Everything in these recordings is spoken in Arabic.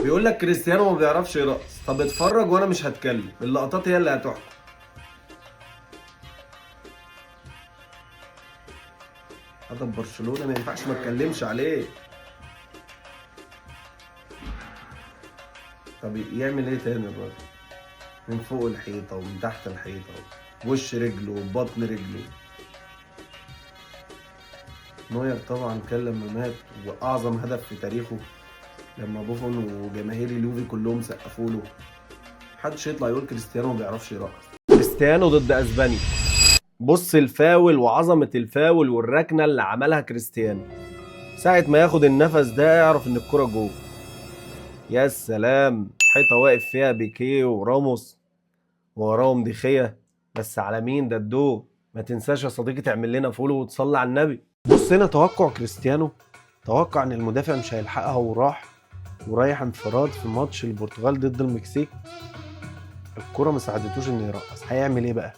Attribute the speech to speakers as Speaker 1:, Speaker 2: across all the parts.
Speaker 1: بيقول لك كريستيانو ما بيعرفش يرقص. طب اتفرج وانا مش هتكلم، اللقطات هي اللي هتحكم. هدف برشلونة ما ينفعش ما اتكلمش عليه. طب يعمل ايه تاني الراجل؟ من فوق الحيطة ومن تحت الحيطة، وش رجله وبطن رجله. نوير طبعا كان لما مات، واعظم هدف في تاريخه لما بوفون وجماهير اليوفي كلهم سقفوا له. محدش يطلع يقول كريستيانو ما بيعرفش يرقص. كريستيانو ضد اسبانيا، بص الفاول وعظمة الفاول والركنة اللي عملها كريستيانو. ساعة ما ياخد النفس ده يعرف ان الكرة جوه. يا سلام، حيطة واقف فيها بيكيه وراموس ووراهم ديخيا، بس على مين ده الدو. ما تنساش يا صديقي تعمل لنا فولو وتصلي على النبي. بص هنا توقع كريستيانو، توقع ان المدافع مش هيلحقها ورايح انفراد في ماتش البرتغال ضد المكسيك. الكرة ما ساعدتوش انه يرقص، هيعمل ايه بقى؟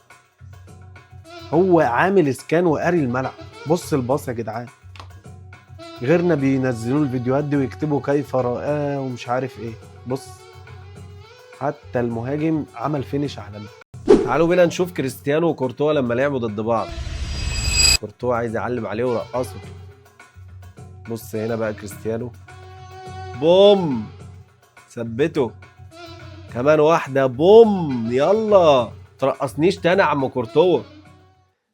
Speaker 1: هو عامل اسكان وقاري الملعب. بص الباص يا جدعان، غيرنا بينزلوا الفيديوهات دي ويكتبوا كيف رآه ومش عارف ايه. بص حتى المهاجم عمل فينش عالمي. تعالوا بينا نشوف كريستيانو وكورتوا لما لعبوا ضد بعض. كورتوا عايز يعلم عليه ورقصه. بص هنا بقى كريستيانو، بوم، ثبته كمان واحدة، بوم، يلا ترقصنيش تاني يا عم كورتوا.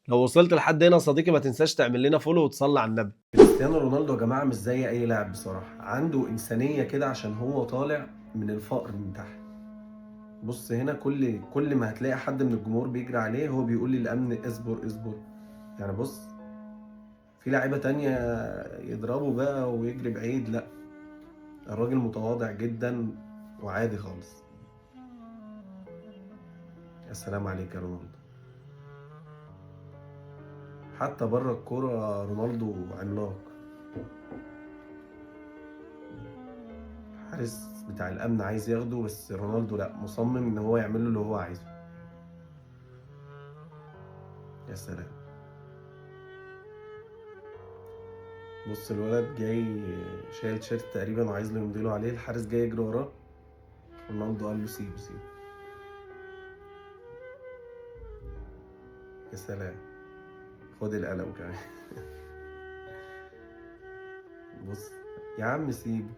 Speaker 1: لو وصلت لحد هنا يا صديقي ما تنساش تعمل لنا فولو وتصلي على النبي. كريستيانو رونالدو يا جماعه مش زي اي لاعب بصراحه، عنده انسانيه كده عشان هو طالع من الفقر من تحت. بص هنا كل ما هتلاقي حد من الجمهور بيجري عليه هو بيقول للامن اصبر اصبر. يعني بص، في لاعيبه تانية يضربوا بقى ويجري بعيد، لا الراجل متواضع جدا وعادي خالص. يا سلام عليك يا رونالدو. حتى بره الكوره رونالدو عملاق. الحارس بتاع الامن عايز ياخده بس رونالدو لا، مصمم ان هو يعمل له اللي هو عايزه. يا سلام. بص الولد جاي شايل تيشيرت تقريبا وعايز له يمضيله عليه، الحارس جاي يجري وراه، رونالدو قال له سيبه سيبه. يا سلام، خد القلم كمان. بص يا عم سيبه،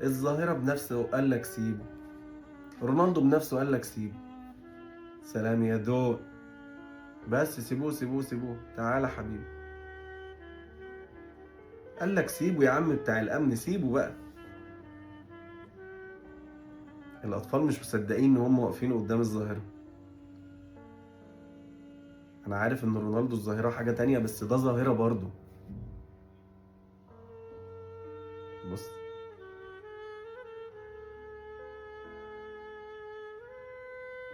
Speaker 1: الظاهرة بنفسه قال لك سيبه، رونالدو بنفسه قال لك سيبه. سلام يا دو، بس سيبوه سيبوه سيبوه، تعالى حبيبي. قال لك سيبه يا عم بتاع الامن، سيبه بقى. الاطفال مش مصدقين ان هم واقفين قدام الظاهرة. انا عارف ان رونالدو الظاهرة حاجة تانية بس ده ظاهرة برضو. بص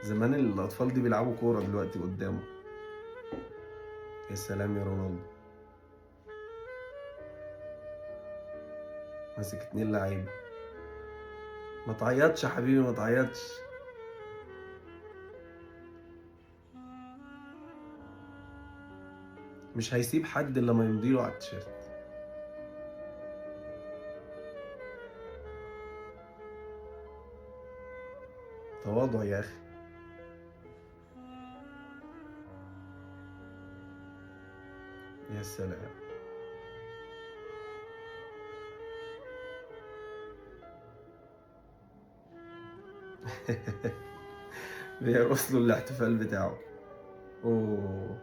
Speaker 1: زمان الاطفال دي بيلعبوا كورة دلوقتي قدامه. يا سلام يا رونالدو، ماسك 2 لعيبة. ما تعيطش يا حبيبي ما تعيطش. مش هيسيب حد الا لما يمضيله على التيشيرت. تواضع يا اخي. يا سلام. بيرقص له الاحتفال بتاعه. اوه،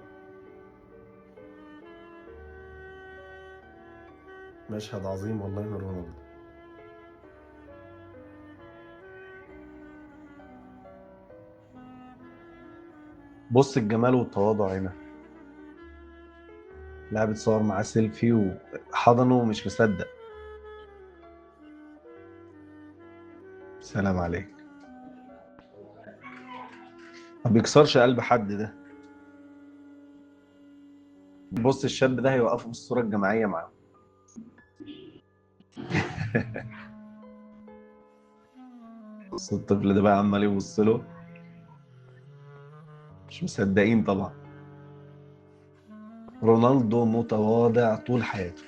Speaker 1: مشهد عظيم والله من رونالدو. بص الجمال والتواضع هنا. لاعب اتصور معاه سيلفي وحضنه ومش مصدق. سلام عليك. ما بيكسرش قلب حد ده. بص الشاب ده هيوقفه في الصورة الجماعية معاه. بص الطفل ده بقى عمال يبص له، مش مصدقين طبعا. رونالدو متواضع طول حياته.